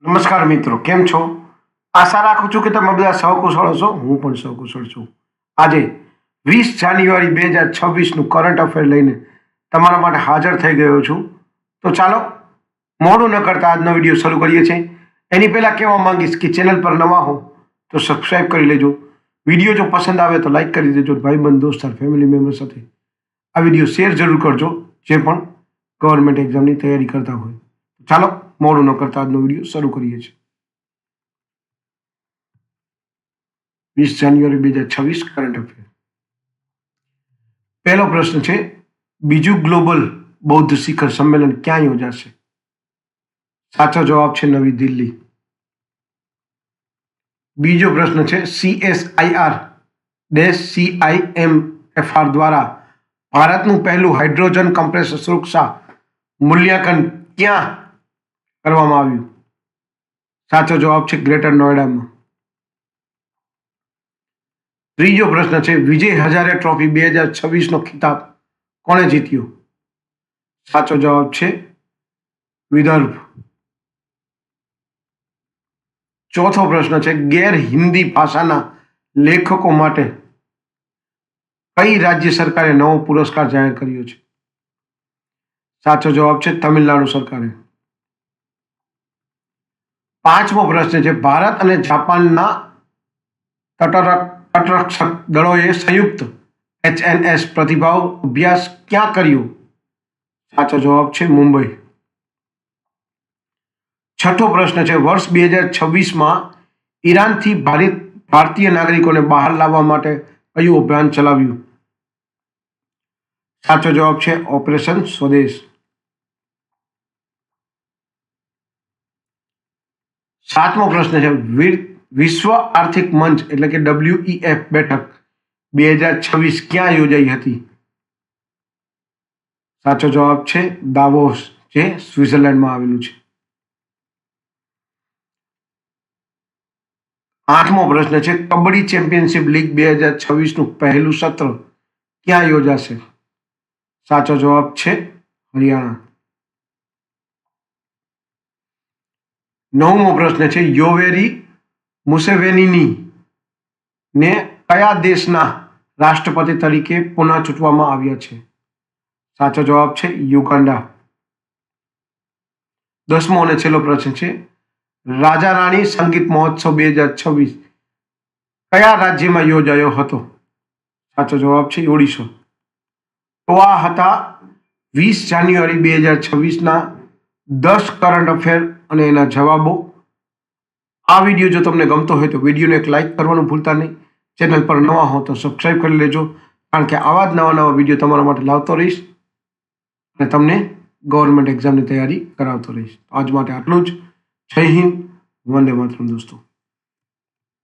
નમસ્કાર મિત્રો, કેમ છો? આશા રાખું છું કે તમે બધા સહકુશળ હશો. હું પણ સહકુશળ છું. આજે 20 જાન્યુઆરી 2026નું કરંટ અફેર લઈને તમારા માટે હાજર થઈ ગયો છું. તો ચાલો મોડું ન કરતા આજનો વિડીયો શરૂ કરીએ છીએ. એની પહેલાં કહેવા માંગીશ કે ચેનલ પર નવા હો તો સબસ્ક્રાઈબ કરી લેજો. વિડીયો જો પસંદ આવે તો લાઈક કરી દેજો. ભાઈબંધ દોસ્તાર ફેમિલી મેમ્બર સાથે આ વિડીયો શેર જરૂર કરજો જે પણ ગવર્મેન્ટ એક્ઝામની તૈયારી કરતા હોય. ચાલો મોડું ન કરતા આજનો વિડીયો શરૂ કરીએ છીએ. 20 જાન્યુઆરી 2026 કરંટ અફેર. પહેલો પ્રશ્ન છે, બીજું ગ્લોબલ બૌદ્ધ શિખર સંમેલન ક્યાં યોજાશે? સાચો જવાબ છે નવી દિલ્હી. બીજો પ્રશ્ન છે, CSIR-CIMFR દ્વારા ભારતનું પહેલું હાઇડ્રોજન કમ્પ્રેસર સુરક્ષા મૂલ્યાંકન ક્યાં કરવામાં આવ્યું? સાચો જવાબ છે ગ્રેટર નોઈડામાં. ત્રીજો પ્રશ્ન છે, વિજય હજારે ટ્રોફી 2026નો ખિતાબ કોણે જીત્યો? સાચો જવાબ છે વિદર્ભ. ચોથો પ્રશ્ન છે, ગેર હિન્દી ભાષાના લેખકો માટે કઈ રાજ્ય સરકારે નવો પુરસ્કાર જાહેર કર્યો છે? સાચો જવાબ છે તમિલનાડુ સરકારે. પાંચમો પ્રશ્ન છે, ભારત અને જાપાનના તટરક્ષક દળોએ સંયુક્ત HNS પ્રતિભાવ અભ્યાસ ક્યાં કર્યો? સાચો જવાબ છે મુંબઈ. છઠ્ઠો પ્રશ્ન છે, વર્ષ 2026માં ઈરાનથી ભારતીય નાગરિકોને બહાર લાવવા માટે કયું અભિયાન ચલાવ્યું? સાચો જવાબ છે ઓપરેશન સ્વદેશ. સાતમો પ્રશ્ન છે, વિશ્વ આર્થિક મંચ એટલે કે WEF બેઠક 2026 ક્યાં યોજાઈ હતી? સાચો જવાબ છે દાવોસ, જે સ્વિટ્ઝરલેન્ડમાં આવેલું છે. આઠમો પ્રશ્ન છે, કબડ્ડી ચેમ્પિયનશિપ લીગ 2026નું પહેલું સત્ર ક્યાં યોજાશે? સાચો જવાબ છે હરિયાણા. નવમો પ્રશ્ન છે, યોવેરી મુસેવેનીની ને કયા દેશના રાષ્ટ્રપતિ તરીકે પુનઃ ચૂંટવામાં આવ્યા છે? સાચો જવાબ છે યુગાન્ડા. 10મો અને છેલ્લો પ્રશ્ન છે, રાજા રાણી સંગીત મહોત્સવ 2026 કયા રાજ્યમાં યોજાયો હતો? સાચો જવાબ છે ઓડિશા. તો આ હતા 20 જાન્યુઆરી 2026ના 10 કરંટ અફેર અને એના જવાબો. આ વિડીયો જો તમને ગમતો હોય તો વિડીયોને એક લાઈક કરવાનું ભૂલતા નહીં. ચેનલ પર નવા હો તો સબસ્ક્રાઈબ કરી લેજો, કારણ કે આવા જ નવા વિડીયો તમારા માટે લાવતો રહીશ અને તમને ગવર્મેન્ટ એક્ઝામની તૈયારી કરાવતો રહીશ. આજ માટે આટલું જ. જય હિન્દ, વંદે માતરમ દોસ્તો.